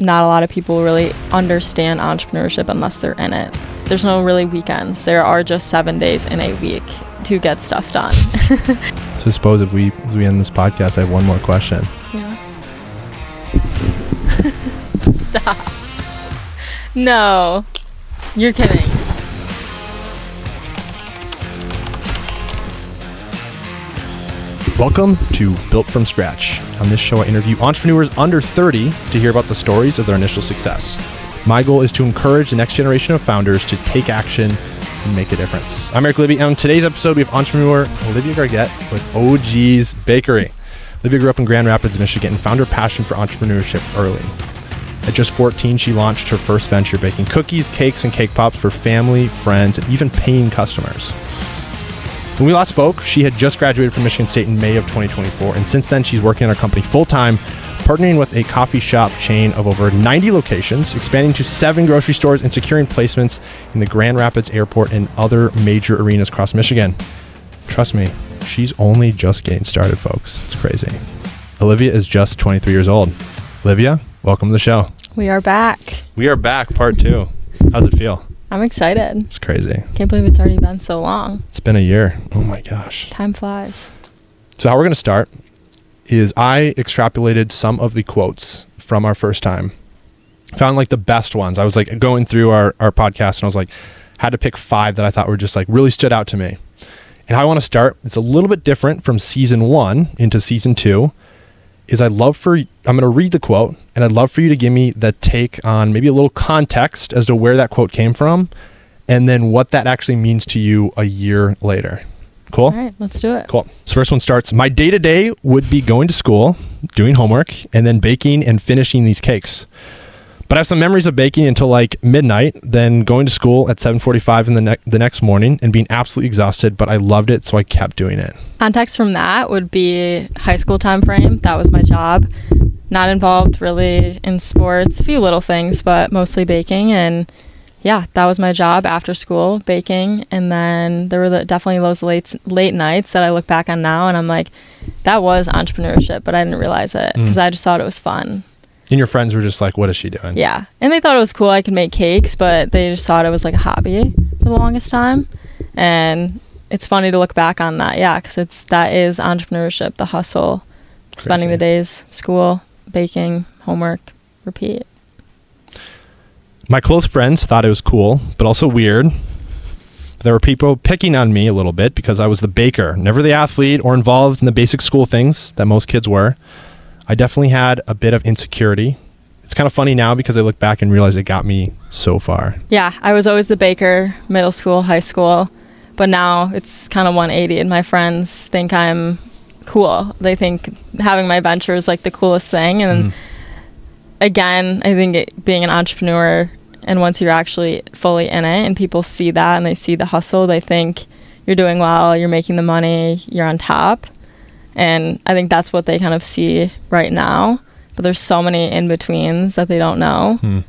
not a lot of people really understand entrepreneurship unless they're in it. There's no really weekends. There are just 7 days in a week to get stuff done. So I suppose as we end this podcast, I have one more question. Yeah. Stop. No. You're kidding. Welcome to Built from Scratch. On this show, I interview entrepreneurs under 30 to hear about the stories of their initial success. My goal is to encourage the next generation of founders to take action and make a difference. I'm Eric Libby, and on today's episode, we have entrepreneur Olivia Gargett with OG's Bakery. Olivia grew up in Grand Rapids, Michigan, and found her passion for entrepreneurship early. At just 14, she launched her first venture, baking cookies, cakes, and cake pops for family, friends, and even paying customers. When we last spoke, she had just graduated from Michigan State in May of 2024, and since then she's working in our company full-time, partnering with a coffee shop chain of over 90 locations, expanding to 7 grocery stores, and securing placements in the Grand Rapids Airport and other major arenas across Michigan. Trust me, she's only just getting started, folks. It's crazy. Olivia is just 23 years old. Olivia, welcome to the show. We are back. We are back, part 2. How's it feel? I'm excited. It's crazy. Can't believe it's already been so long. It's been a year. Oh my gosh. Time flies. So how we're going to start is I extrapolated some of the quotes from our first time. Found like the best ones. I was like going through our podcast and I was like, had to pick 5 that I thought were just like really stood out to me. And how I want to start, it's a little bit different from season 1 into season 2, is I'm going to read the quote and I'd love for you to give me the take on maybe a little context as to where that quote came from and then what that actually means to you a year later. Cool? All right, let's do it. Cool. So first one starts, my day-to-day would be going to school, doing homework, and then baking and finishing these cakes. But I have some memories of baking until like midnight, then going to school at 7:45 in the next morning and being absolutely exhausted, but I loved it, so I kept doing it. Context from that would be high school time frame. That was my job. Not involved really in sports, a few little things, but mostly baking. And yeah, that was my job after school, baking. And then there were definitely those late nights that I look back on now and I'm like, that was entrepreneurship, but I didn't realize it because I just thought it was fun. And your friends were just like, what is she doing? Yeah. And they thought it was cool I could make cakes, but they just thought it was like a hobby for the longest time. And it's funny to look back on that. Yeah, because that is entrepreneurship, the hustle, Crazy. Spending the days, school, baking, homework, repeat. My close friends thought it was cool, but also weird. There were people picking on me a little bit because I was the baker, never the athlete or involved in the basic school things that most kids were. I definitely had a bit of insecurity. It's kind of funny now because I look back and realize it got me so far. Yeah, I was always the baker, middle school, high school, but now it's kind of 180 and my friends think I'm cool. They think having my venture is like the coolest thing. And again, I think being an entrepreneur and once you're actually fully in it and people see that and they see the hustle, they think you're doing well, you're making the money, you're on top. And I think that's what they kind of see right now. But there's so many in-betweens that they don't know.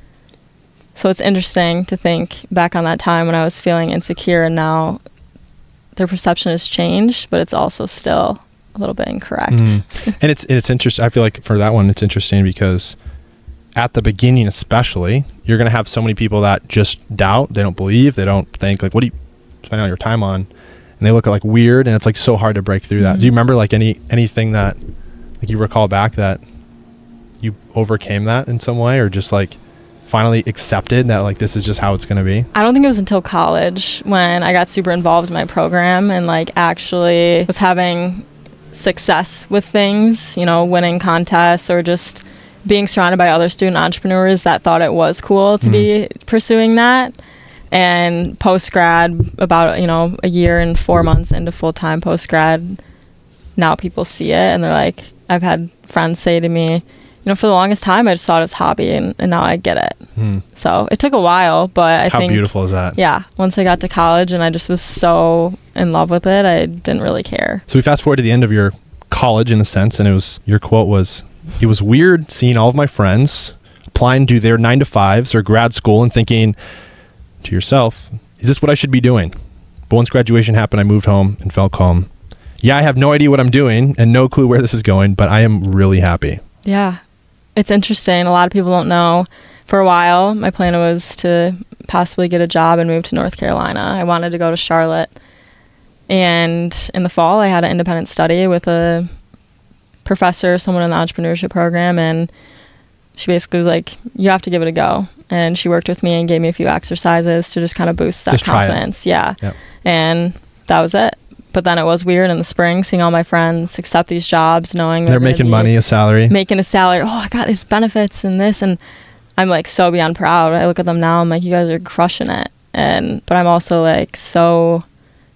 So it's interesting to think back on that time when I was feeling insecure and now their perception has changed, but it's also still a little bit incorrect. And it's interesting. I feel like for that one, it's interesting because at the beginning especially, you're going to have so many people that just doubt, they don't believe, they don't think, like, what are you spending all your time on? And they look like weird, and it's like so hard to break through that. Do you remember like anything that like you recall back that you overcame that in some way, or just like finally accepted that like this is just how it's going to be? I don't think it was until college when I got super involved in my program and like actually was having success with things, you know, winning contests or just being surrounded by other student entrepreneurs that thought it was cool to be pursuing that. And post-grad, about, you know, a year and 4 months into full-time post-grad, now people see it and they're like, I've had friends say to me, you know, for the longest time, I just thought it was a hobby and now I get it. So it took a while, but I think... How beautiful is that? Yeah. Once I got to college and I just was so in love with it, I didn't really care. So we fast forward to the end of your college in a sense, and your quote was, it was weird seeing all of my friends applying to their 9-to-5s or grad school and thinking to yourself, is this what I should be doing? But once graduation happened, I moved home and felt calm. Yeah, I have no idea what I'm doing and no clue where this is going, but I am really happy. Yeah. it's interesting. A lot of people don't know. For a while, my plan was to possibly get a job and move to North Carolina. I wanted to go to Charlotte. And in the fall, I had an independent study with a professor, someone in the entrepreneurship program, and she basically was like, you have to give it a go. And she worked with me and gave me a few exercises to just kind of boost that confidence. Yeah. Yep. And that was it. But then it was weird in the spring, seeing all my friends accept these jobs, knowing they're making money, a salary. Making a salary. Oh, I got these benefits and this. And I'm like so beyond proud. I look at them now, I'm like, you guys are crushing it. But I'm also like so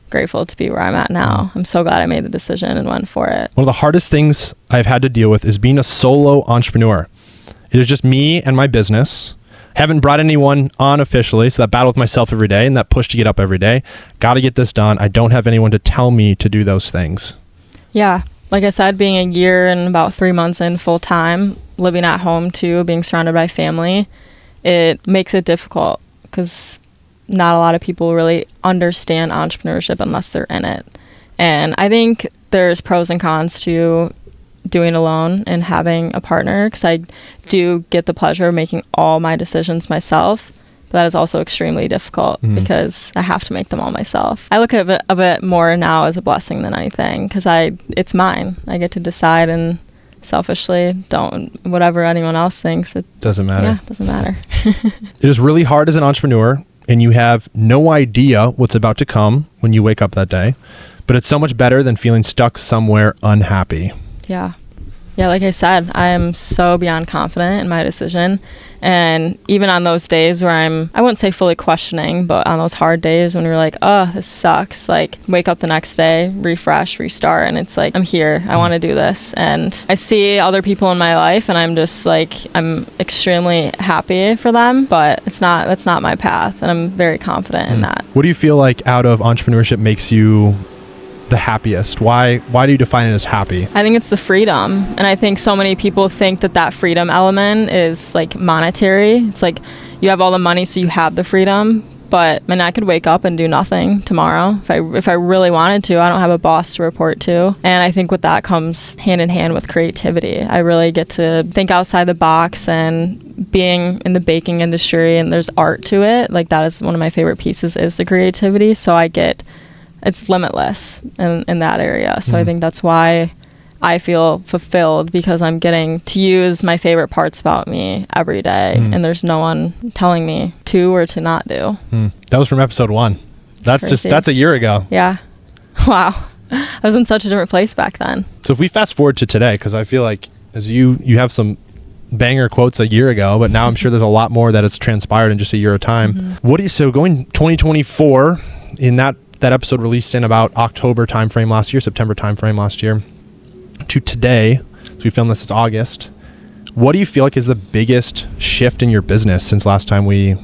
grateful to be where I'm at now. I'm so glad I made the decision and went for it. One of the hardest things I've had to deal with is being a solo entrepreneur. It is just me and my business. Haven't brought anyone on officially, so that battle with myself every day and that push to get up every day. Got to get this done. I don't have anyone to tell me to do those things. Yeah. Like I said, being a year and about 3 months in full time, living at home too, being surrounded by family, it makes it difficult because not a lot of people really understand entrepreneurship unless they're in it. And I think there's pros and cons to doing alone and having a partner, because I do get the pleasure of making all my decisions myself. But that is also extremely difficult because I have to make them all myself. I look at it a bit more now as a blessing than anything, because it's mine. I get to decide, and selfishly whatever anyone else thinks, it doesn't matter. Yeah, doesn't matter. It is really hard as an entrepreneur, and you have no idea what's about to come when you wake up that day. But it's so much better than feeling stuck somewhere unhappy. Yeah. Yeah, like I said, I am so beyond confident in my decision. And even on those days where I wouldn't say fully questioning, but on those hard days when you're like, oh, this sucks, like wake up the next day, refresh, restart. And it's like, I'm here. I want to do this. And I see other people in my life and I'm just like, I'm extremely happy for them, but that's not my path. And I'm very confident in that. What do you feel like out of entrepreneurship makes you the happiest? Why do you define it as happy? I think it's the freedom. And I think so many people think that freedom element is like monetary. It's like you have all the money, so you have the freedom. But I could wake up and do nothing tomorrow if I really wanted to. I don't have a boss to report to. And I think with that comes hand in hand with creativity. I really get to think outside the box, and being in the baking industry and there's art to it, like that is one of my favorite pieces, is the creativity. So it's limitless in that area. So I think that's why I feel fulfilled, because I'm getting to use my favorite parts about me every day, and there's no one telling me to or to not do. That was from episode 1. That's a year ago. Yeah. Wow. I was in such a different place back then. So if we fast forward to today, because I feel like as you have some banger quotes a year ago, but now I'm sure there's a lot more that has transpired in just a year of time. So going 2024, in that episode released in about October timeframe last year, September timeframe last year, to today, so we filmed this, it's August. What do you feel like is the biggest shift in your business since last time we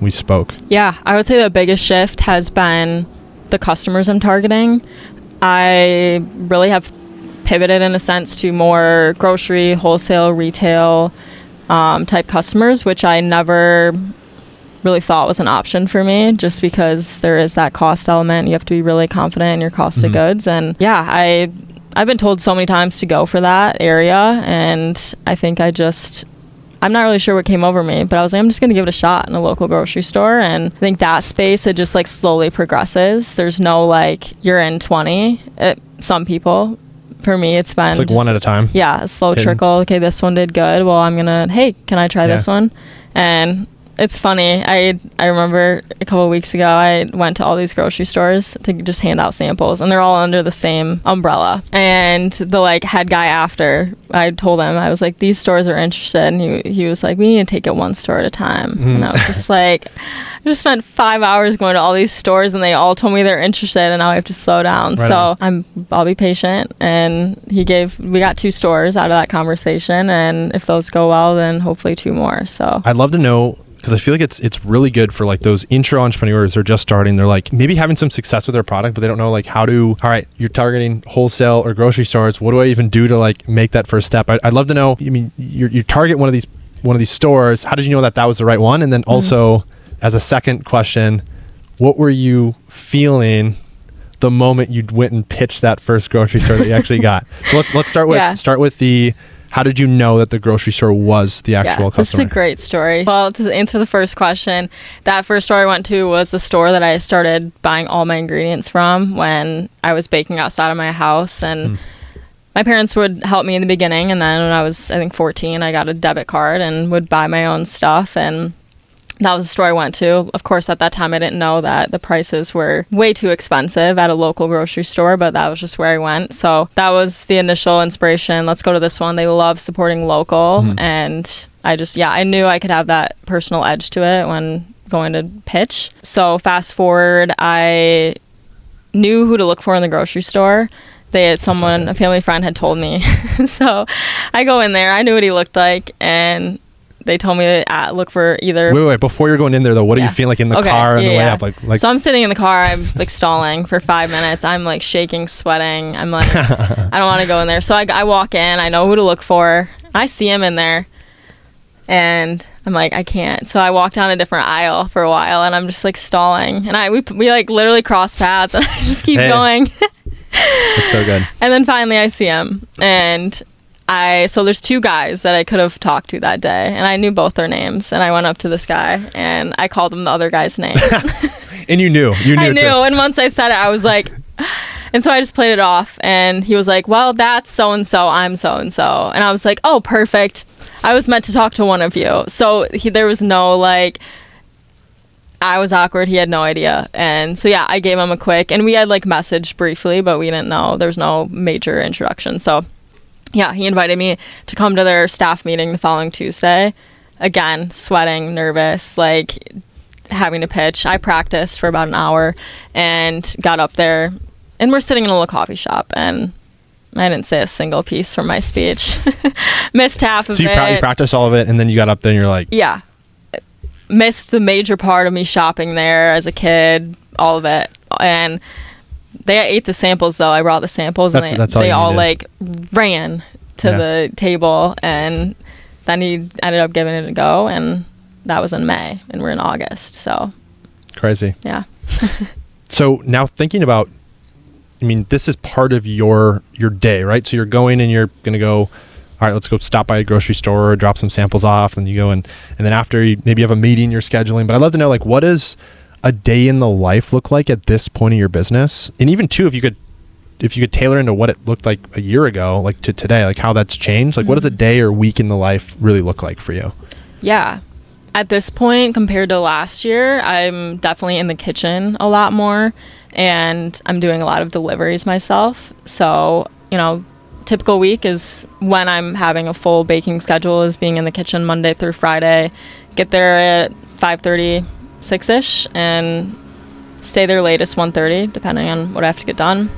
spoke? Yeah, I would say the biggest shift has been the customers I'm targeting. I really have pivoted in a sense to more grocery, wholesale, retail type customers, which I never really thought was an option for me, just because there is that cost element. You have to be really confident in your cost of goods. And yeah, I've been told so many times to go for that area, and I think I'm not really sure what came over me, but I was like, I'm just going to give it a shot in a local grocery store. And I think that space, it just like slowly progresses. There's no like, you're in 20. Some people, for me, it's been like one at a time. Yeah, a slow trickle. Okay, this one did good. Well, hey, can I try this one? And it's funny. I remember a couple of weeks ago, I went to all these grocery stores to just hand out samples, and they're all under the same umbrella. And the head guy after, I told him, I was like, these stores are interested, and he was like, we need to take it one store at a time. And I was just like, I just spent 5 hours going to all these stores, and they all told me they're interested, and now I have to slow down. Right so I'll be patient. And we got 2 stores out of that conversation, and if those go well, then hopefully 2 more. So I'd love to know, because I feel like it's really good for like those intro entrepreneurs who are just starting. They're like maybe having some success with their product, but they don't know like how to, all right, you're targeting wholesale or grocery stores. What do I even do to like make that first step? I'd love to know, I mean, you target one of these stores. How did you know that was the right one? And then also as a second question, what were you feeling the moment you went and pitched that first grocery store that you actually got? So let's start with How did you know that the grocery store was the actual customer? This is a great story. Well, to answer the first question, that first store I went to was the store that I started buying all my ingredients from when I was baking outside of my house. And my parents would help me in the beginning. And then when I was, I think, 14, I got a debit card and would buy my own stuff. And that was the store I went to. Of course, at that time, I didn't know that the prices were way too expensive at a local grocery store, but that was just where I went. So that was the initial inspiration. Let's go to this one. They love supporting local. And I knew I could have that personal edge to it when going to pitch. So fast forward, I knew who to look for in the grocery store. A family friend had told me. So I go in there. I knew what he looked like, and they told me to look for either... Wait, before you're going in there, though, what do you feel like in the car on the way up? Like, so I'm sitting in the car, I'm like stalling for 5 minutes. I'm like shaking, sweating. I'm like, I don't want to go in there. So I walk in, I know who to look for. I see him in there, and I'm like, I can't. So I walk down a different aisle for a while, and I'm just like stalling. And we like literally cross paths, and I just keep going. That's so good. And then finally I see him, and so there's 2 guys that I could have talked to that day, and I knew both their names, and I went up to this guy and I called him the other guy's name. And you knew I knew, and once I said it, I was like, and so I just played it off, and he was like, well, that's so-and-so, I'm so-and-so. And I was like, oh, perfect. I was meant to talk to one of you. So there was no like, I was awkward. He had no idea. And so, I gave him a quick, and we had like messaged briefly, but we didn't know. There's no major introduction. So he invited me to come to their staff meeting the following Tuesday. Again, sweating, nervous, like having to pitch. I practiced for about an hour and got up there, and we're sitting in a little coffee shop, and I didn't say a single piece from my speech. Missed half of it. So you practiced all of it, and then you got up there and you're like... Yeah. Missed the major part of me shopping there as a kid, all of it. And they ate the samples, though. I brought the samples, and they all like ran to the table, and then he ended up giving it a go, and that was in May, and we're in August. So crazy. Yeah. So now thinking about, I mean, this is part of your day, right? So you're going and you're going to go, all right, let's go stop by a grocery store or drop some samples off. And you go and then after maybe you have a meeting you're scheduling. But I'd love to know, like, what does a day in the life look like at this point of your business? And even too, if you could tailor into what it looked like a year ago, like to today, like how that's changed, like what does a day or week in the life really look like for you? Yeah. At this point, compared to last year, I'm definitely in the kitchen a lot more, and I'm doing a lot of deliveries myself. So, typical week is when I'm having a full baking schedule is being in the kitchen Monday through Friday, get there at 5:30, 6-ish, and stay there latest 1:30, depending on what I have to get done.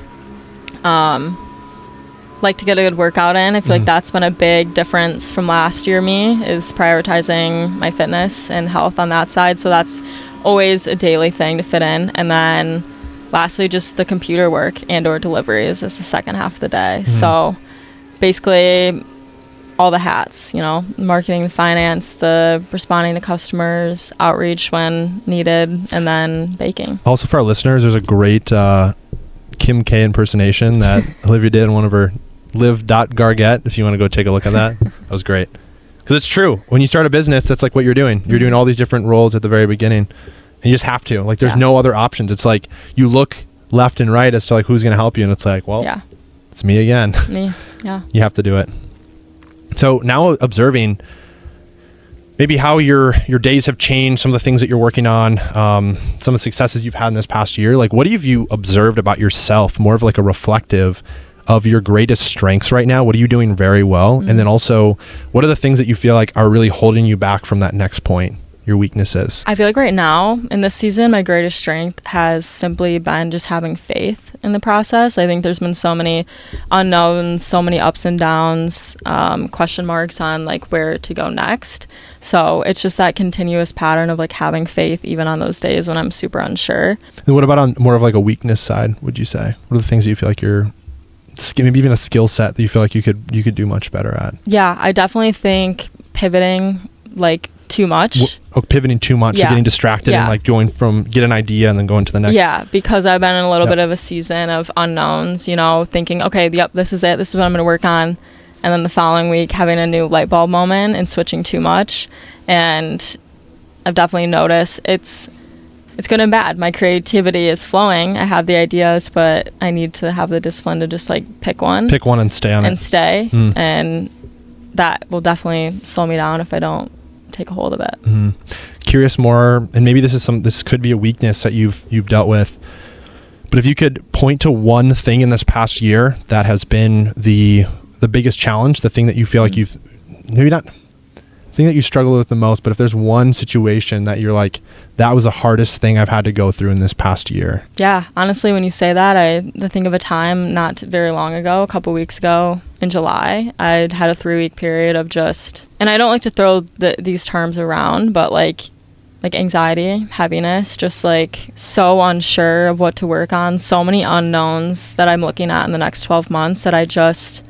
Like to get a good workout in. I feel like that's been a big difference from last year is prioritizing my fitness and health on that side. So that's always a daily thing to fit in. And then lastly, just the computer work and or deliveries is the second half of the day. So basically all the hats, marketing, the finance, the responding to customers, outreach when needed, and then baking. Also for our listeners, there's a great Kim K impersonation that Olivia did in one of her live.gargett, if you want to go take a look at that. That was great. Because it's true. When you start a business, that's like what you're doing. You're doing all these different roles at the very beginning. And you just have to. Like, there's no other options. It's like you look left and right as to like who's going to help you. And it's like, well, it's me again. Me, yeah. You have to do it. So now observing maybe how your days have changed, some of the things that you're working on, some of the successes you've had in this past year. Like, what have you observed about yourself, more of like a reflective of your greatest strengths right now? What are you doing very well? And then also, what are the things that you feel like are really holding you back from that next point, your weaknesses? I feel like right now in this season, my greatest strength has simply been just having faith in the process. I think there's been so many unknowns, so many ups and downs, question marks on like where to go next. So it's just that continuous pattern of like having faith even on those days when I'm super unsure. And what about on more of like a weakness side, would you say? What are the things that you feel like you're, maybe even a skill set that you feel like you could do much better at? Yeah, I definitely think pivoting like too much. Pivoting too much, getting distracted and like going from get an idea and then going to the next. Yeah, because I've been in a little bit of a season of unknowns, thinking, okay, this is it. This is what I'm going to work on. And then the following week having a new light bulb moment and switching too much. And I've definitely noticed it's good and bad. My creativity is flowing. I have the ideas, but I need to have the discipline to just like pick one and stay on it. And stay. And that will definitely slow me down if I don't take a hold of it. Curious more, and maybe this could be a weakness that you've dealt with, but if you could point to one thing in this past year that has been the biggest challenge, the thing that you feel like you've maybe not thing that you struggle with the most, but if there's one situation that you're like, that was the hardest thing I've had to go through in this past year. Yeah, honestly, when you say that, I think of a time not very long ago, a couple weeks ago in July, I'd had a 3-week period of just, and I don't like to throw these terms around, but like anxiety, heaviness, just like so unsure of what to work on, so many unknowns that I'm looking at in the next 12 months that I just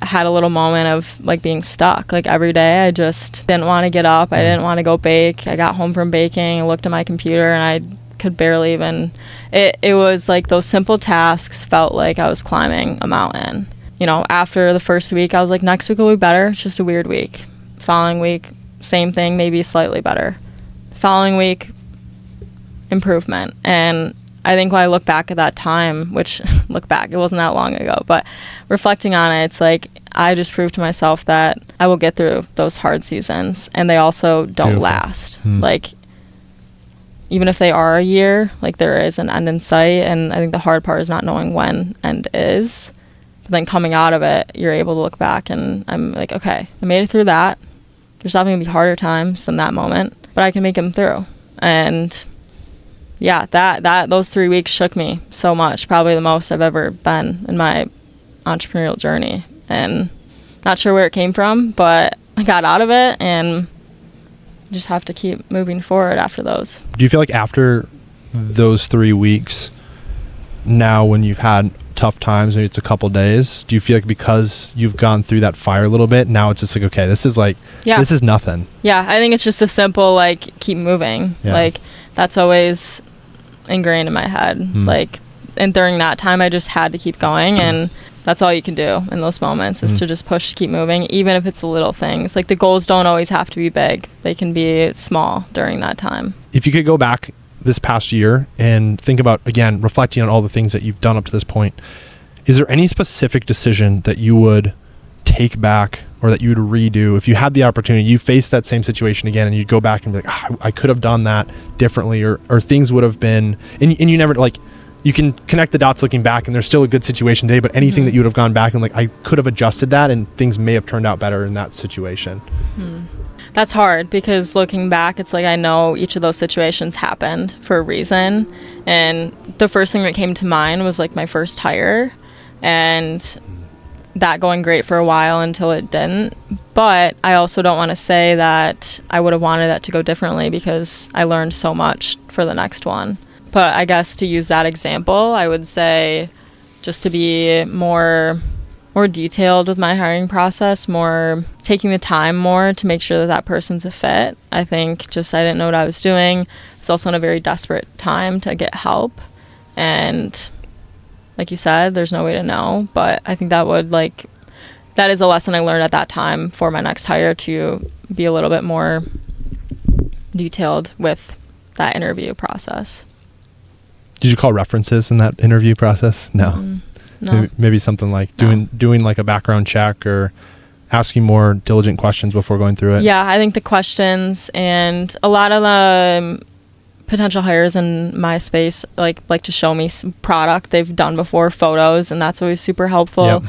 had a little moment of like being stuck. Like every day I just didn't want to get up. I didn't want to go bake. I got home from baking, I looked at my computer, and I could barely even, it was like those simple tasks felt like I was climbing a mountain. You know, after the first week, I was like, next week will be better. It's just a weird week. Following week, same thing, maybe slightly better. Following week, improvement. And I think when I look back at that time, which look back, it wasn't that long ago, but reflecting on it, it's like I just proved to myself that I will get through those hard seasons, and they also don't last. Like, even if they are a year, like there is an end in sight, and I think the hard part is not knowing when end is. But then coming out of it, you're able to look back, and I'm like, okay, I made it through that. There's definitely going to be harder times than that moment, but I can make them through. And yeah, those 3 weeks shook me so much, probably the most I've ever been in my entrepreneurial journey. And not sure where it came from, but I got out of it and just have to keep moving forward after those. Do you feel like after those 3 weeks, now when you've had tough times, maybe it's a couple days, do you feel like because you've gone through that fire a little bit, now it's just like, okay, this is nothing? Yeah, I think it's just a simple, like, keep moving. Yeah. Like, that's always ingrained in my head. Like, and during that time I just had to keep going, and that's all you can do in those moments is to just push to keep moving, even if it's the little things. Like, the goals don't always have to be big, they can be small during that time. If you could go back this past year and think about, again, reflecting on all the things that you've done up to this point, is there any specific decision that you would take back or that you would redo if you had the opportunity, you faced that same situation again, and you'd go back and be like, I could have done that differently, or things would have been, and you never, like, you can connect the dots looking back and there's still a good situation today, but anything that you would have gone back and like, I could have adjusted that and things may have turned out better in that situation? That's hard, because looking back, it's like I know each of those situations happened for a reason. And the first thing that came to mind was like my first hire, and that going great for a while until it didn't. But I also don't want to say that I would have wanted that to go differently, because I learned so much for the next one. But I guess to use that example, I would say just to be more detailed with my hiring process, more taking the time more to make sure that person's a fit. I think just I didn't know what I was doing. I was also in a very desperate time to get help. And like you said, there's no way to know. But I think that is a lesson I learned at that time for my next hire, to be a little bit more detailed with that interview process. Did you call references in that interview process? No. No. Maybe something like doing like a background check, or asking more diligent questions before going through it. Yeah, I think the questions, and a lot of the potential hires in my space like to show me some product they've done before, photos, and that's always super helpful. Yep.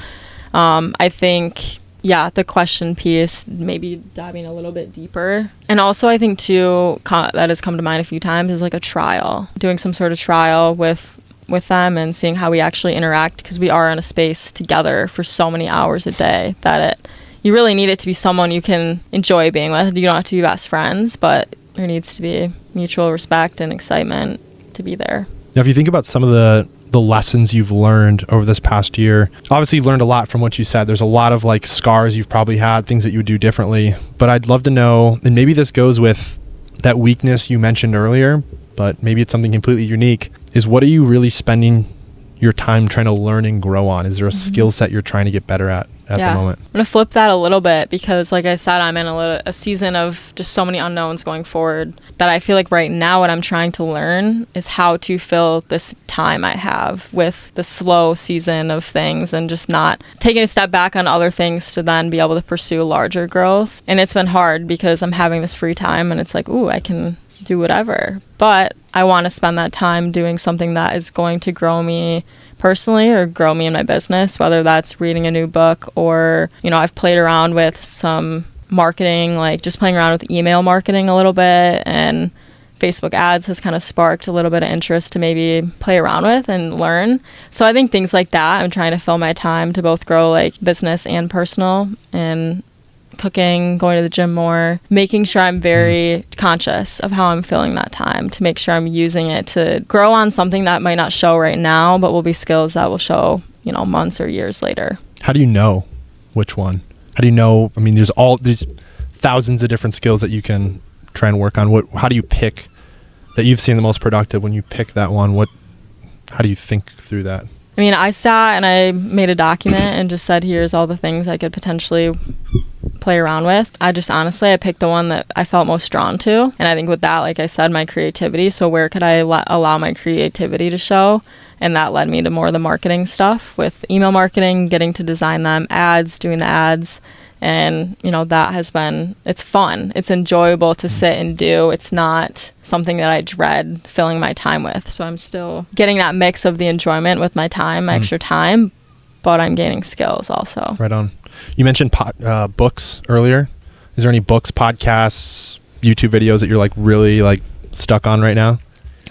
I think, the question piece, maybe diving a little bit deeper. And also I think too, that has come to mind a few times, is like a trial, doing some sort of trial with them and seeing how we actually interact, because we are in a space together for so many hours a day that you really need it to be someone you can enjoy being with. You don't have to be best friends, but there needs to be mutual respect and excitement to be there. Now, if you think about some of the lessons you've learned over this past year, obviously you learned a lot from what you said. There's a lot of like scars you've probably had, things that you would do differently, but I'd love to know, and maybe this goes with that weakness you mentioned earlier, but maybe it's something completely unique, is what are you really spending your time trying to learn and grow on? Is there a skill set you're trying to get better at at the moment? I'm going to flip that a little bit because, like I said, I'm in a season of just so many unknowns going forward that I feel like right now what I'm trying to learn is how to fill this time I have with the slow season of things and just not taking a step back on other things to then be able to pursue larger growth. And it's been hard because I'm having this free time and it's like, ooh, I can do whatever. But I want to spend that time doing something that is going to grow me personally or grow me in my business, whether that's reading a new book or, I've played around with some marketing, like just playing around with email marketing a little bit, and Facebook ads has kind of sparked a little bit of interest to maybe play around with and learn. So I think things like that, I'm trying to fill my time to both grow like business and personal, and cooking, going to the gym more, making sure I'm very conscious of how I'm filling that time to make sure I'm using it to grow on something that might not show right now, but will be skills that will show, months or years later. How do you know which one? How do you know? I mean, there's thousands of different skills that you can try and work on. How do you pick that you've seen the most productive when you pick that one? How do you think through that? I mean, I sat and I made a document and just said, here's all the things I could potentially play around with. I picked the one that I felt most drawn to. And I think with that, like I said, my creativity. So where could I allow my creativity to show? And that led me to more of the marketing stuff with email marketing, getting to design them, ads, doing the ads. And, that has been, it's fun. It's enjoyable to sit and do. It's not something that I dread filling my time with. So I'm still getting that mix of the enjoyment with my time, my extra time, but I'm gaining skills also. Right on. You mentioned books earlier. Is there any books, podcasts, YouTube videos that you're like really like stuck on right now?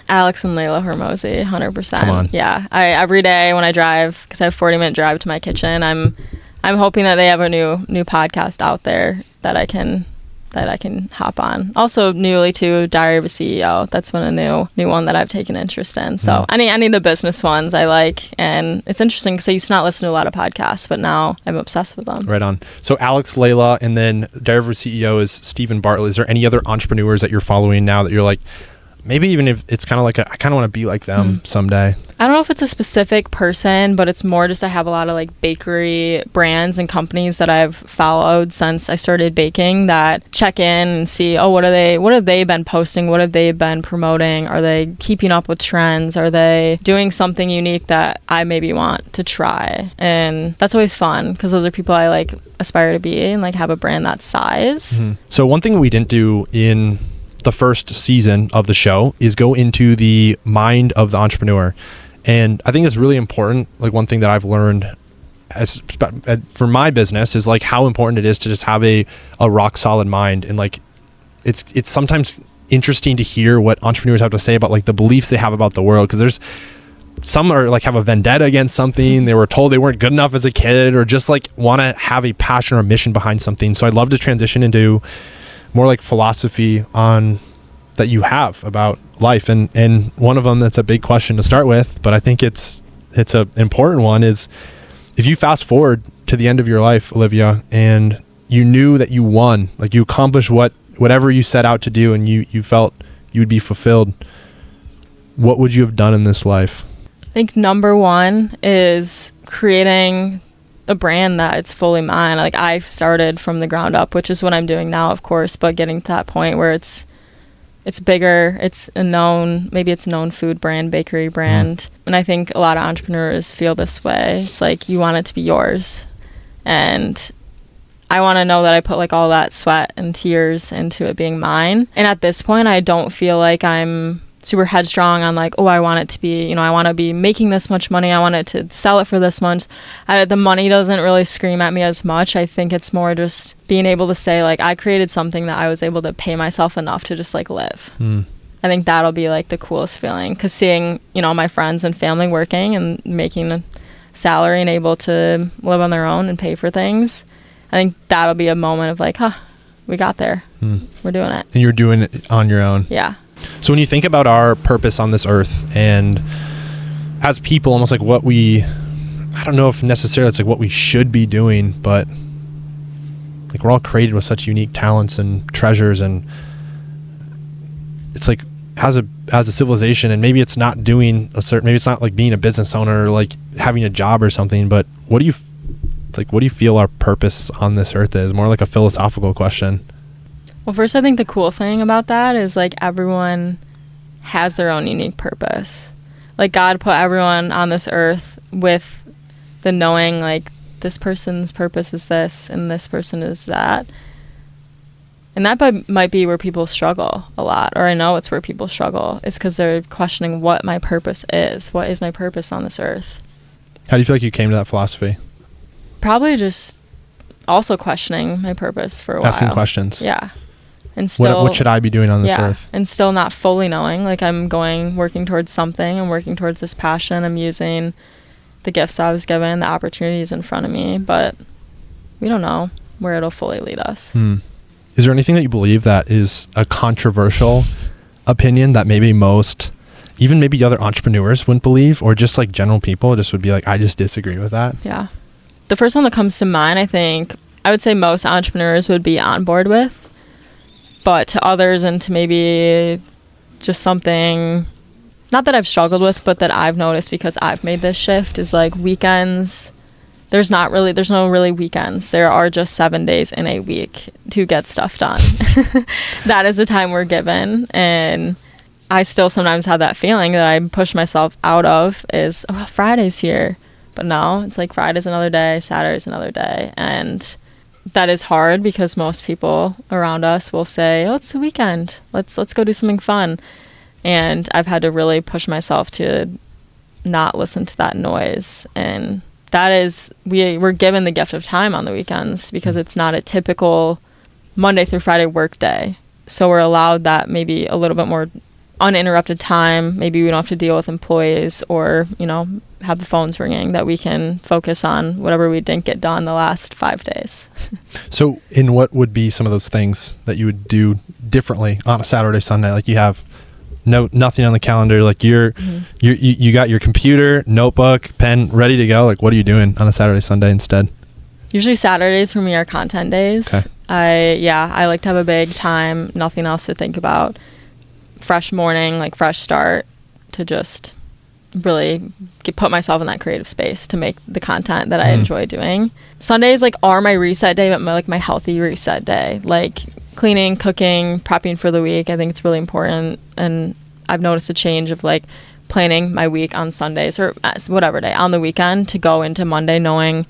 Alex and Layla Hormozi, 100%. Come on. Yeah. Every day when I drive, because I have a 40-minute drive to my kitchen, I'm hoping that they have a new podcast out there that I can hop on. Also, newly too, Diary of a CEO. That's been a new one that I've taken interest in. So any of the business ones I like, and it's interesting because I used to not listen to a lot of podcasts, but now I'm obsessed with them. Right on. So Alex, Layla, and then Diary of a CEO is Stephen Bartlett. Is there any other entrepreneurs that you're following now that you're like, maybe even if it's kind of like I kind of want to be like them someday? I don't know if it's a specific person, but it's more just I have a lot of like bakery brands and companies that I've followed since I started baking that check in and see, what have they been posting? What have they been promoting? Are they keeping up with trends? Are they doing something unique that I maybe want to try? And that's always fun because those are people I like aspire to be and like have a brand that size. So one thing we didn't do in the first season of the show is go into the mind of the entrepreneur. And I think it's really important. Like one thing that I've learned for my business is like how important it is to just have a rock solid mind. And like, it's sometimes interesting to hear what entrepreneurs have to say about like the beliefs they have about the world. Cause there's some are like have a vendetta against something. They were told they weren't good enough as a kid, or just like want to have a passion or a mission behind something. So I'd love to transition into more like philosophy on that you have about life, and one of them that's a big question to start with, but I think it's a important one, is if you fast forward to the end of your life, Olivia, and you knew that you won, like you accomplished whatever you set out to do, and you felt you would be fulfilled, what would you have done in this life? I think number one is creating a brand that it's fully mine. Like I started from the ground up, which is what I'm doing now, of course, but getting to that point where it's bigger, it's a known food brand, bakery brand. And I think a lot of entrepreneurs feel this way. It's like you want it to be yours. And I want to know that I put like all that sweat and tears into it being mine. And at this point, I don't feel like I'm super headstrong on like, I want it to be, I want to be making this much money. I want it to sell it for this much. The money doesn't really scream at me as much. I think it's more just being able to say like, I created something that I was able to pay myself enough to just like live. I think that'll be like the coolest feeling, because seeing, my friends and family working and making a salary and able to live on their own and pay for things, I think that'll be a moment of like, we got there. We're doing it. And you're doing it on your own. Yeah. So when you think about our purpose on this earth, and as people, almost like I don't know if necessarily it's like what we should be doing, but like we're all created with such unique talents and treasures, and it's like as a civilization, and maybe it's not maybe it's not like being a business owner or like having a job or something, but what do you It's like, what do you feel our purpose on this earth is? More like a philosophical question. Well, first, I think the cool thing about that is like everyone has their own unique purpose. Like God put everyone on this earth with the knowing like this person's purpose is this and this person is that. And that might be where people struggle a lot, or I know it's where people struggle. It's because they're questioning what my purpose is. What is my purpose on this earth? How do you feel like you came to that philosophy? Probably just also questioning my purpose for a while. Asking questions. Yeah. And still, what should I be doing on this earth? And still not fully knowing. Like I'm working towards something. I'm working towards this passion. I'm using the gifts I was given, the opportunities in front of me, but we don't know where it'll fully lead us. Is there anything that you believe that is a controversial opinion that maybe most, even maybe other entrepreneurs wouldn't believe, or just like general people just would be like, I just disagree with that? Yeah. The first one that comes to mind, I think, I would say most entrepreneurs would be on board with, but to others and to maybe just something, not that I've struggled with, but that I've noticed because I've made this shift is like weekends. There's no really weekends. There are just 7 days in a week to get stuff done. That is the time we're given. And I still sometimes have that feeling that I push myself out of is, oh, Friday's here. But no, it's like Friday's another day, Saturday's another day. And that is hard because most people around us will say, oh, it's the weekend. Let's go do something fun. And I've had to really push myself to not listen to that noise. And that is, we're given the gift of time on the weekends because it's not a typical Monday through Friday work day. So we're allowed that maybe a little bit more uninterrupted time. Maybe we don't have to deal with employees or, have the phones ringing, that we can focus on whatever we didn't get done the last 5 days. So in what would be some of those things that you would do differently on a Saturday, Sunday? Like you have nothing on the calendar, like you got your computer, notebook, pen ready to go. Like what are you doing on a Saturday, Sunday instead? Usually Saturdays for me are content days. Okay. I like to have a big time, nothing else to think about. Fresh morning, like fresh start to just really put myself in that creative space to make the content that I enjoy doing. Sundays are my reset day, but my healthy reset day. Like cleaning, cooking, prepping for the week. I think it's really important. And I've noticed a change of planning my week on Sundays or whatever day on the weekend to go into Monday knowing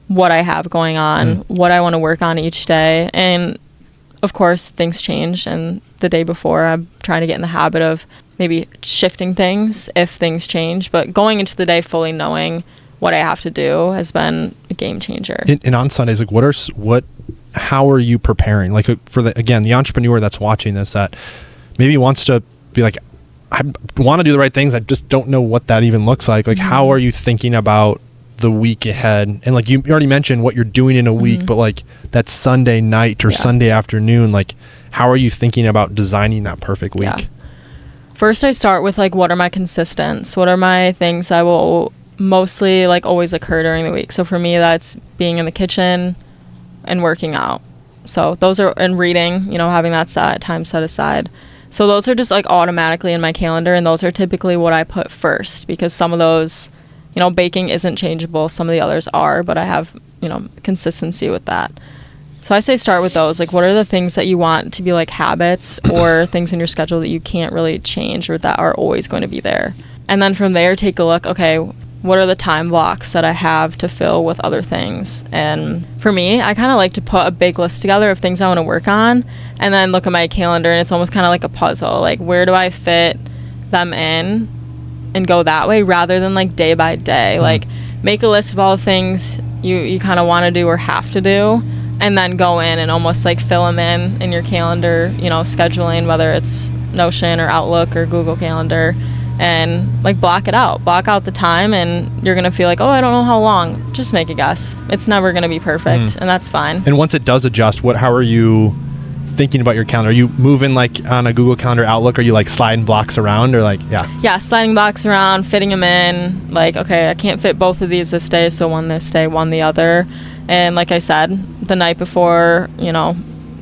what I have going on, what I want to work on each day. And of course, things change. And the day before, I'm trying to get in the habit of maybe shifting things if things change. But going into the day fully knowing what I have to do has been a game changer. And on Sundays, how are you preparing? Like for the entrepreneur that's watching this that maybe wants to be like, I want to do the right things. I just don't know what that even looks like. Like, how are you thinking about the week ahead? And like you already mentioned what you're doing in a week, but like that Sunday night or Sunday afternoon, like how are you thinking about designing that perfect week? Yeah. First, I start with what are my consistents? What are my things that will mostly always occur during the week? So for me, that's being in the kitchen and working out. So those are, and reading, having that time set aside. So those are just automatically in my calendar, and those are typically what I put first because some of those, baking isn't changeable. Some of the others are, but I have, consistency with that. So I say start with those. What are the things that you want to be habits or things in your schedule that you can't really change or that are always going to be there? And then from there, take a look, okay, what are the time blocks that I have to fill with other things? And for me, I kind of like to put a big list together of things I want to work on and then look at my calendar, and it's almost kind of like a puzzle. Where do I fit them in and go that way rather than day by day? Make a list of all the things you kind of want to do or have to do, and then go in and almost fill them in your calendar, scheduling, whether it's Notion or Outlook or Google Calendar, and block out the time, and you're gonna feel oh, I don't know how long. Just make a guess. It's never gonna be perfect, and that's fine. And once it does adjust, how are you thinking about your calendar? Are you moving on a Google Calendar, Outlook? Are you sliding blocks around, or yeah, sliding blocks around, fitting them in. Okay, I can't fit both of these this day, so one this day, one the other. And like I said, the night before,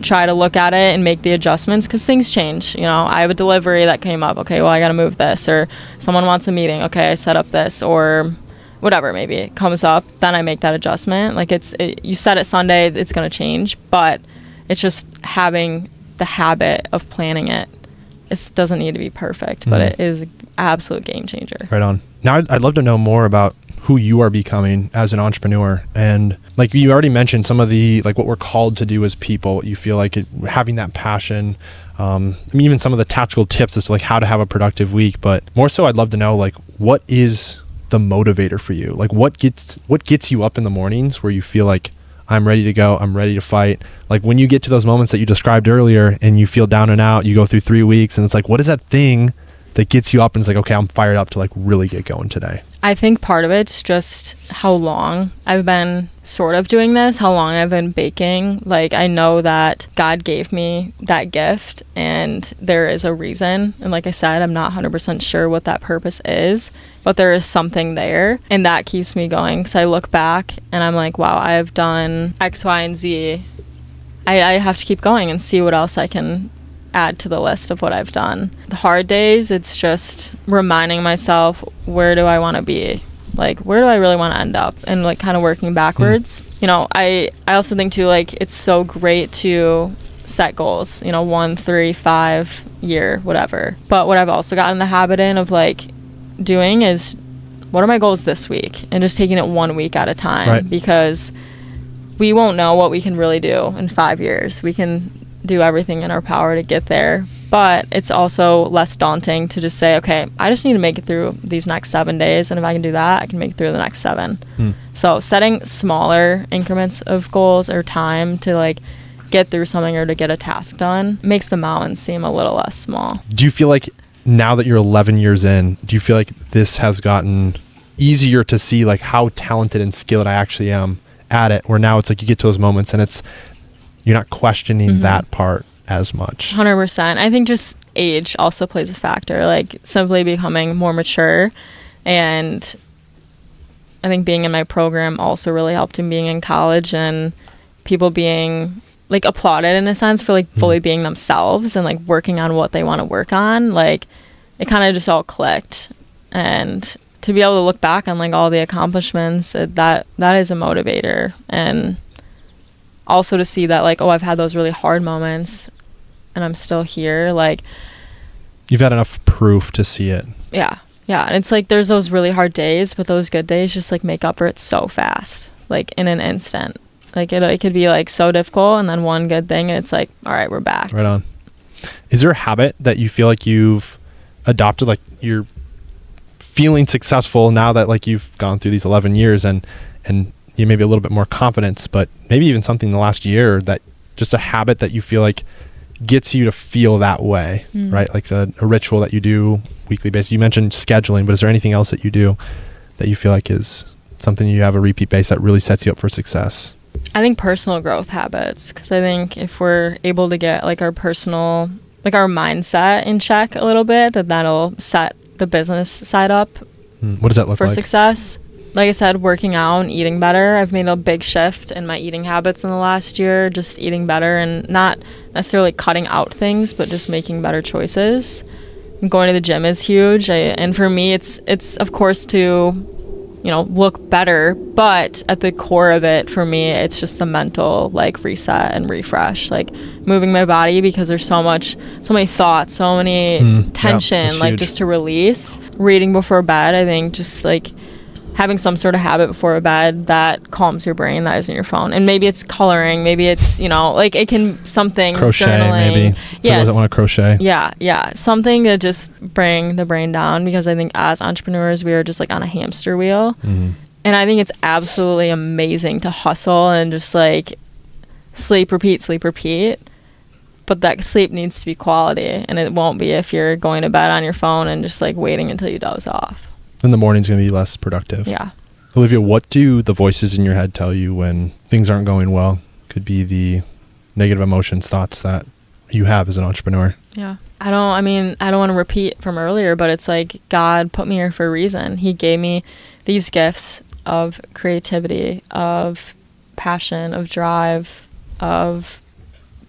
try to look at it and make the adjustments because things change. I have a delivery that came up. Okay, well, I got to move this, or someone wants a meeting. Okay, I set up this, or whatever, maybe it comes up, then I make that adjustment. Like you set it Sunday, it's going to change, but it's just having the habit of planning it. It doesn't need to be perfect, but it is an absolute game changer. Right on. Now I'd love to know more about who you are becoming as an entrepreneur. And like you already mentioned some of the, like what we're called to do as people, you feel like having that passion, I mean, even some of the tactical tips as to like how to have a productive week, but more so I'd love to know like what is the motivator for you? Like what gets you up in the mornings where you feel like I'm ready to go, I'm ready to fight? Like when you get to those moments that you described earlier and you feel down and out, you go through 3 weeks and it's like, what is that thing that gets you up and it's like, okay, I'm fired up to like really get going today? I think part of it's just how long I've been sort of doing this, how long I've been baking. Like I know that God gave me that gift and there is a reason. And like I said, I'm not 100% sure what that purpose is, but there is something there. And that keeps me going because I look back and I'm like, wow, I have done X, Y, and Z. I have to keep going and see what else I can add to the list of what I've done. The hard days, it's just reminding myself, where do I want to be? Like, where do I really want to end up? And like kind of working backwards. You know, I also think too, like it's so great to set goals, 1, 3, 5 year, whatever. But what I've also gotten the habit of like doing is, what are my goals this week? And just taking it 1 week at a time. Right. Because we won't know what we can really do in 5 years. We can do everything in our power to get there, but it's also less daunting to just say, okay, I just need to make it through these next 7 days, and if I can do that, I can make it through the next 7. So setting smaller increments of goals or time to like get through something or to get a task done makes the mountain seem a little less small. Do you feel like now that you're 11 years in, do you feel like this has gotten easier to see like how talented and skilled I actually am at it, where now it's like you get to those moments and you're not questioning that part as much? 100%. I think just age also plays a factor, like simply becoming more mature. And I think being in my program also really helped in being in college and people being like applauded in a sense for like fully being themselves and like working on what they want to work on. Like it kind of just all clicked. And to be able to look back on like all the accomplishments, that is a motivator. And also to see that like, oh, I've had those really hard moments and I'm still here. Like you've had enough proof to see it. Yeah. And it's like there's those really hard days, but those good days just like make up for it so fast, like in an instant. Like it could be like so difficult and then one good thing and it's like, all right, we're back. Right on. Is there a habit that you feel like you've adopted, like you're feeling successful now that like you've gone through these 11 years and you maybe a little bit more confidence, but maybe even something in the last year that just a habit that you feel like gets you to feel that way, right? Like a ritual that you do weekly basis. You mentioned scheduling, but is there anything else that you do that you feel like is something you have a repeat base that really sets you up for success? I think personal growth habits, because I think if we're able to get like our personal, like our mindset in check a little bit, that'll set the business side up. What does that look for like? Success? Like I said, working out and eating better. I've made a big shift in my eating habits in the last year, just eating better and not necessarily cutting out things, but just making better choices. And going to the gym is huge. And for me, it's of course to, look better, but at the core of it, for me, it's just the mental like reset and refresh, like moving my body because there's so many thoughts, so many tension, like just to release. Reading before bed, I think just like having some sort of habit before bed that calms your brain that isn't your phone. And maybe it's coloring, maybe it's, like it can something crochet, journaling. Maybe. Yeah. Doesn't want to crochet. Yeah. Something to just bring the brain down, because I think as entrepreneurs, we are just like on a hamster wheel. And I think it's absolutely amazing to hustle and just like sleep, repeat. But that sleep needs to be quality, and it won't be if you're going to bed on your phone and just like waiting until you doze off. Then the morning's going to be less productive. Yeah. Olivia, what do the voices in your head tell you when things aren't going well? Could be the negative emotions, thoughts that you have as an entrepreneur. Yeah. I don't want to repeat from earlier, but it's like God put me here for a reason. He gave me these gifts of creativity, of passion, of drive, of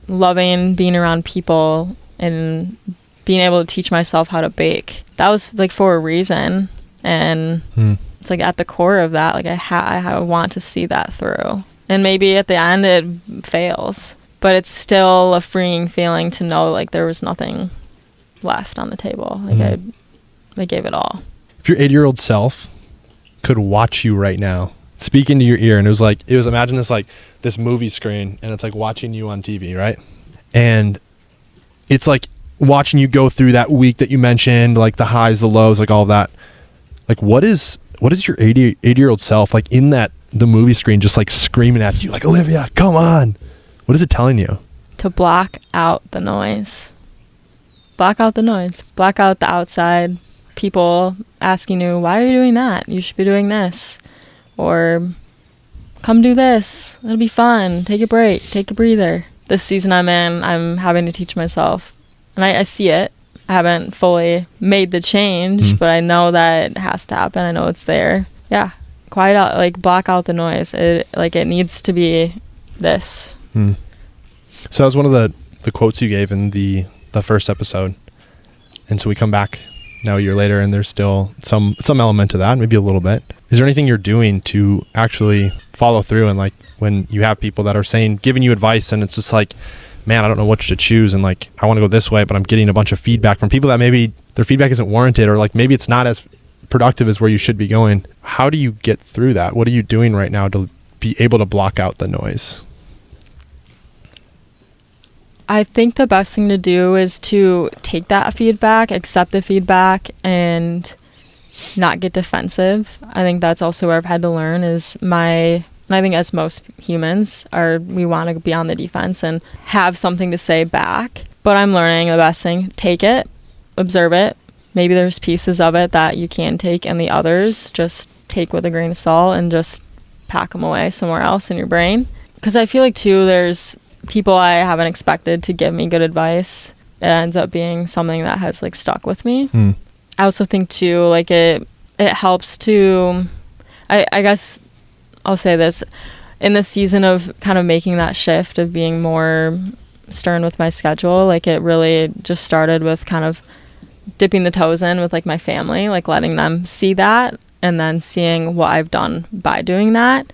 loving being around people and being able to teach myself how to bake. That was like for a reason. And it's like at the core of that, like I want to see that through. And maybe at the end it fails, but it's still a freeing feeling to know like there was nothing left on the table. Like I gave it all. If your 80-year-old self could watch you right now, speak into your ear, and it was imagine this like this movie screen, and it's like watching you on TV, right? And it's like watching you go through that week that you mentioned, like the highs, the lows, like all of that. Like what is your 80-year-old self like in the movie screen just like screaming at you like, Olivia, come on? What is it telling you? To block out the noise. Block out the noise. Block out the outside people asking you, why are you doing that? You should be doing this. Or come do this. It'll be fun. Take a break. Take a breather. This season I'm in, I'm having to teach myself. And I see it. I haven't fully made the change, but I know that it has to happen. I know it's there. Yeah. Quiet out, like block out the noise. It needs to be this. So that was one of the quotes you gave in the first episode. And so we come back now a year later and there's still some element to that, maybe a little bit. Is there anything you're doing to actually follow through, and like when you have people that are giving you advice and it's just like, man, I don't know what to choose, and like I want to go this way, but I'm getting a bunch of feedback from people that maybe their feedback isn't warranted, or like maybe it's not as productive as where you should be going. How do you get through that? What are you doing right now to be able to block out the noise? I think the best thing to do is to take that feedback, accept the feedback, and not get defensive. I think that's also where I've had to learn and I think as most humans we want to be on the defense and have something to say back. But I'm learning the best thing, take it, observe it. Maybe there's pieces of it that you can take, and the others just take with a grain of salt and just pack them away somewhere else in your brain. Because I feel like too, there's people I haven't expected to give me good advice. It ends up being something that has like stuck with me. I also think too, like it helps to, I guess I'll say this, in the season of kind of making that shift of being more stern with my schedule, like it really just started with kind of dipping the toes in with like my family, like letting them see that and then seeing what I've done by doing that.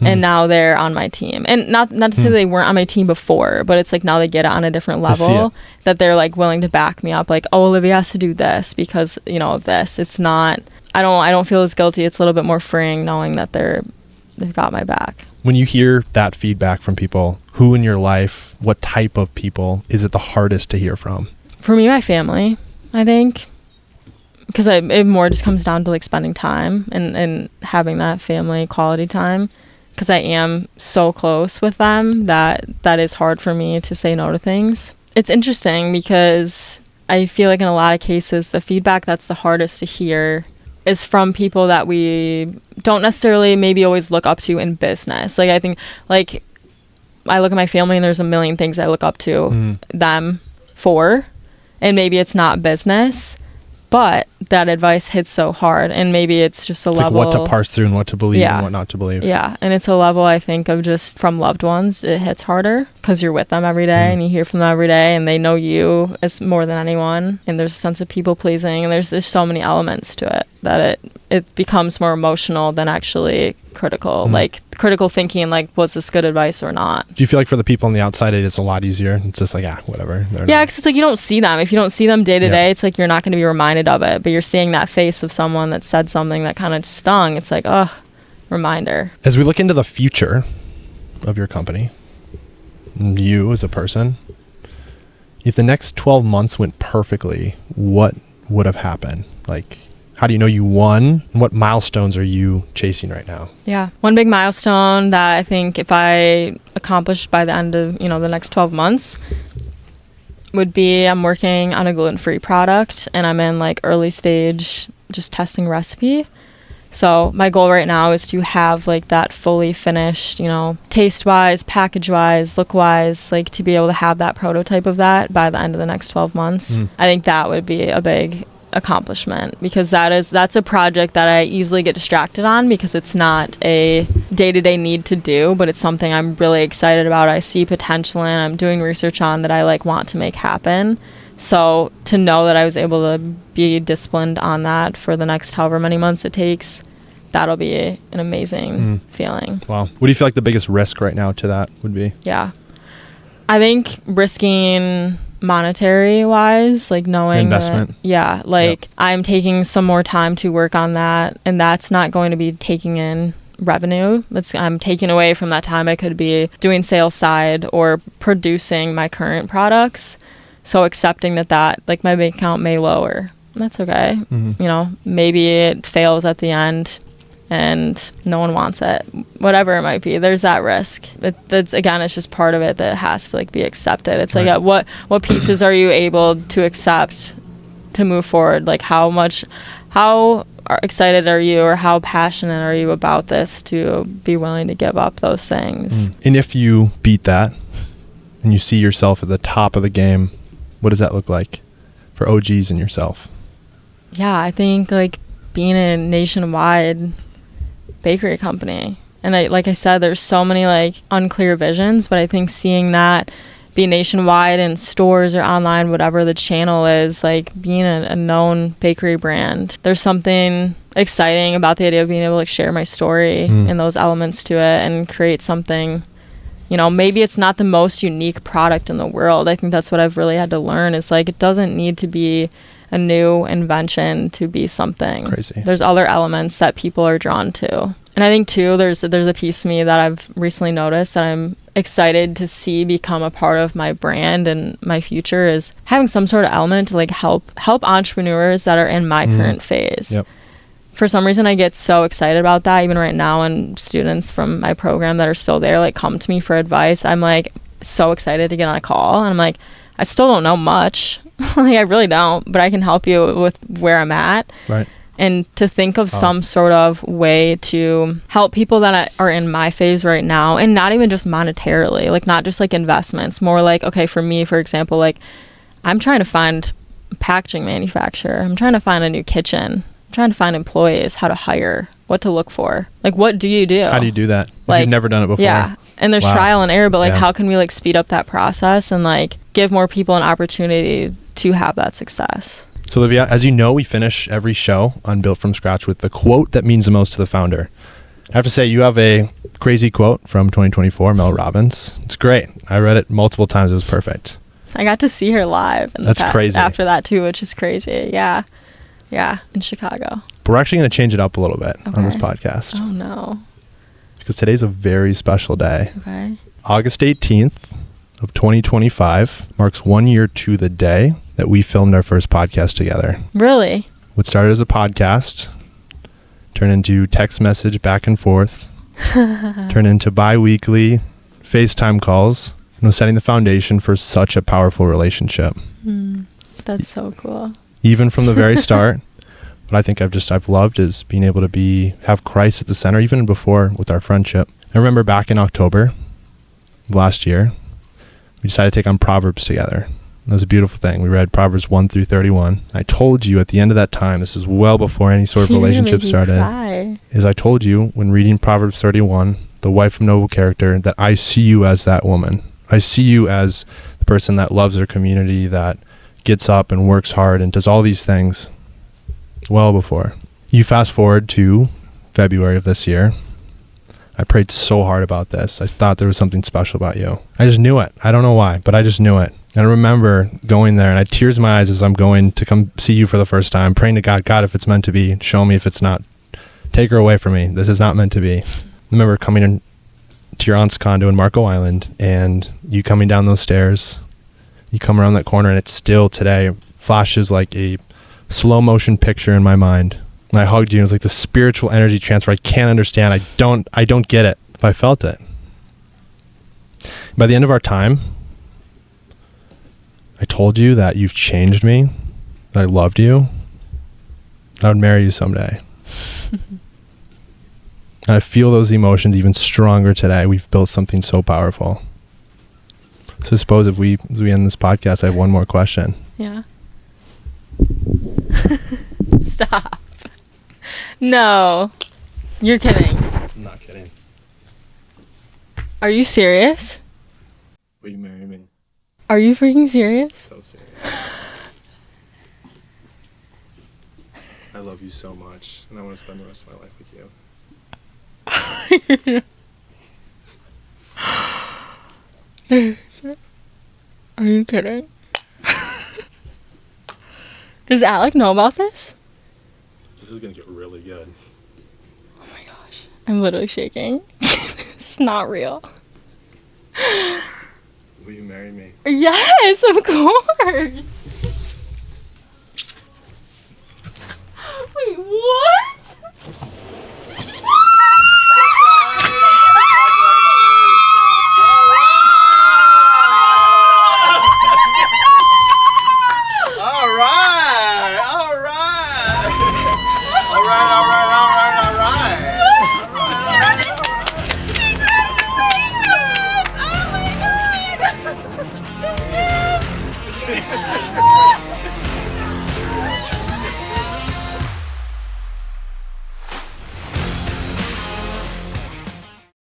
And now they're on my team, and not to say they weren't on my team before, but it's like now they get it on a different level, that they're like willing to back me up, like, oh, Olivia has to do this because of this. It's not, I don't feel as guilty. It's a little bit more freeing knowing that they've got my back. When you hear that feedback from people, who in your life, what type of people is it the hardest to hear from? For me, my family, I think, because it more just comes down to like spending time and having that family quality time. Because I am so close with them that is hard for me to say no to things. It's interesting because I feel like in a lot of cases, the feedback that's the hardest to hear is from people that we don't necessarily maybe always look up to in business. Like I think, like I look at my family and there's a million things I look up to them for, and maybe it's not business, but that advice hits so hard, and maybe it's just it's level, like what to parse through and what to believe and what not to believe. Yeah, and it's a level I think of just from loved ones. It hits harder because you're with them every day and you hear from them every day, and they know you as more than anyone. And there's a sense of people pleasing, and there's so many elements to it that it becomes more emotional than actually critical. Like critical thinking, like was this good advice or not? Do you feel like for the people on the outside it is a lot easier? It's just like whatever. Yeah, because it's like you don't see them. If you don't see them day to day, it's like you're not going to be reminded of it. But you're seeing that face of someone that said something that kind of stung. It's like, reminder. As we look into the future of your company, you as a person, if the next 12 months went perfectly, what would have happened? Like, how do you know you won? What milestones are you chasing right now? Yeah. One big milestone that I think if I accomplished by the end of, the next 12 months would be I'm working on a gluten-free product, and I'm in like early stage just testing recipe. So my goal right now is to have like that fully finished, taste-wise, package-wise, look-wise, like to be able to have that prototype of that by the end of the next 12 months. I think that would be a big accomplishment, because that's a project that I easily get distracted on because it's not a day-to-day need to do, but it's something I'm really excited about. I see potential in, I'm doing research on that I like want to make happen. So to know that I was able to be disciplined on that for the next however many months it takes, that'll be an amazing feeling. Wow. What do you feel like the biggest risk right now to that would be? Yeah. I think risking monetary wise, like knowing investment. I'm taking some more time to work on that, and that's not going to be taking in revenue. I'm taking away from that time I could be doing sales side or producing my current products. So accepting that like my bank account may lower. That's okay. Maybe it fails at the end and no one wants it, whatever it might be. There's that risk. That's again, it's just part of it that has to like be accepted. It's right. Like what pieces are you able to accept to move forward? Like how excited are you, or how passionate are you about this to be willing to give up those things? And if you beat that and you see yourself at the top of the game, what does that look like for OGs and yourself? Yeah, I think like being a nationwide bakery company, and like I said, there's so many like unclear visions, but I think seeing that be nationwide in stores or online, whatever the channel is, like being a known bakery brand, there's something exciting about the idea of being able to like share my story and those elements to it and create something. Maybe it's not the most unique product in the world. I think that's what I've really had to learn, is like it doesn't need to be a new invention to be something crazy. There's other elements that people are drawn to. And I think too, there's a piece of me that I've recently noticed that I'm excited to see become a part of my brand and my future, is having some sort of element to like help entrepreneurs that are in my current phase. Yep. For some reason, I get so excited about that. Even right now, and students from my program that are still there like come to me for advice. I'm like so excited to get on a call, and I'm like, I still don't know much. Like I really don't, but I can help you with where I'm at. Right. And to think of some sort of way to help people that are in my phase right now, and not even just monetarily, like not just like investments, more like, okay, for me, for example, like I'm trying to find a packaging manufacturer. I'm trying to find a new kitchen. I'm trying to find employees, how to hire, what to look for. Like, what do you do? How do you do that? Like, you've never done it before. Yeah. And there's trial and error, but like, how can we like speed up that process and like give more people an opportunity to have that success? So Olivia, as you know, we finish every show on Built From Scratch with the quote that means the most to the founder. I have to say, you have a crazy quote from 2024, Mel Robbins. It's great. I read it multiple times. It was perfect. I got to see her live. That's crazy. After that too, which is crazy. Yeah. Yeah. In Chicago. But we're actually going to change it up a little bit on this podcast. Oh no. Because today's a very special day. Okay. August 18th of 2025 marks 1 year to the day that we filmed our first podcast together. Really? What started as a podcast turned into text message back and forth, turned into bi-weekly FaceTime calls, and was setting the foundation for such a powerful relationship. That's so cool. Even from the very start, what I think I've loved is being able to have Christ at the center, even before with our friendship. I remember back in October of last year, we decided to take on Proverbs together. It was a beautiful thing. We read Proverbs 1 through 31. I told you at the end of that time, this is well before any sort of relationship started, is I told you when reading Proverbs 31, the wife of noble character, that I see you as that woman. I see you as the person that loves her community, that gets up and works hard and does all these things well before. You fast forward to February of this year. I prayed so hard about this. I thought there was something special about you. I just knew it. I don't know why, but I just knew it. And I remember going there, and I had tears in my eyes as I'm going to come see you for the first time, praying to God, if it's meant to be, show me. If it's not, take her away from me. This is not meant to be. I remember coming in to your aunt's condo in Marco Island, and you coming down those stairs. You come around that corner, and it still today flashes like a slow motion picture in my mind. And I hugged you. It was like the spiritual energy transfer. I can't understand. I don't get it, but I felt it. By the end of our time, I told you that you've changed me, that I loved you, that I would marry you someday. And I feel those emotions even stronger today. We've built something so powerful. So I suppose as we end this podcast, I have one more question. Yeah. Stop. No. You're kidding. I'm not kidding. Are you serious? Will you marry me? Are you freaking serious? So serious. I love you so much, and I want to spend the rest of my life with you. Are you kidding? Does Alec know about this? This is gonna get really good. Oh my gosh. I'm literally shaking. It's not real. Will you marry me? Yes, of course.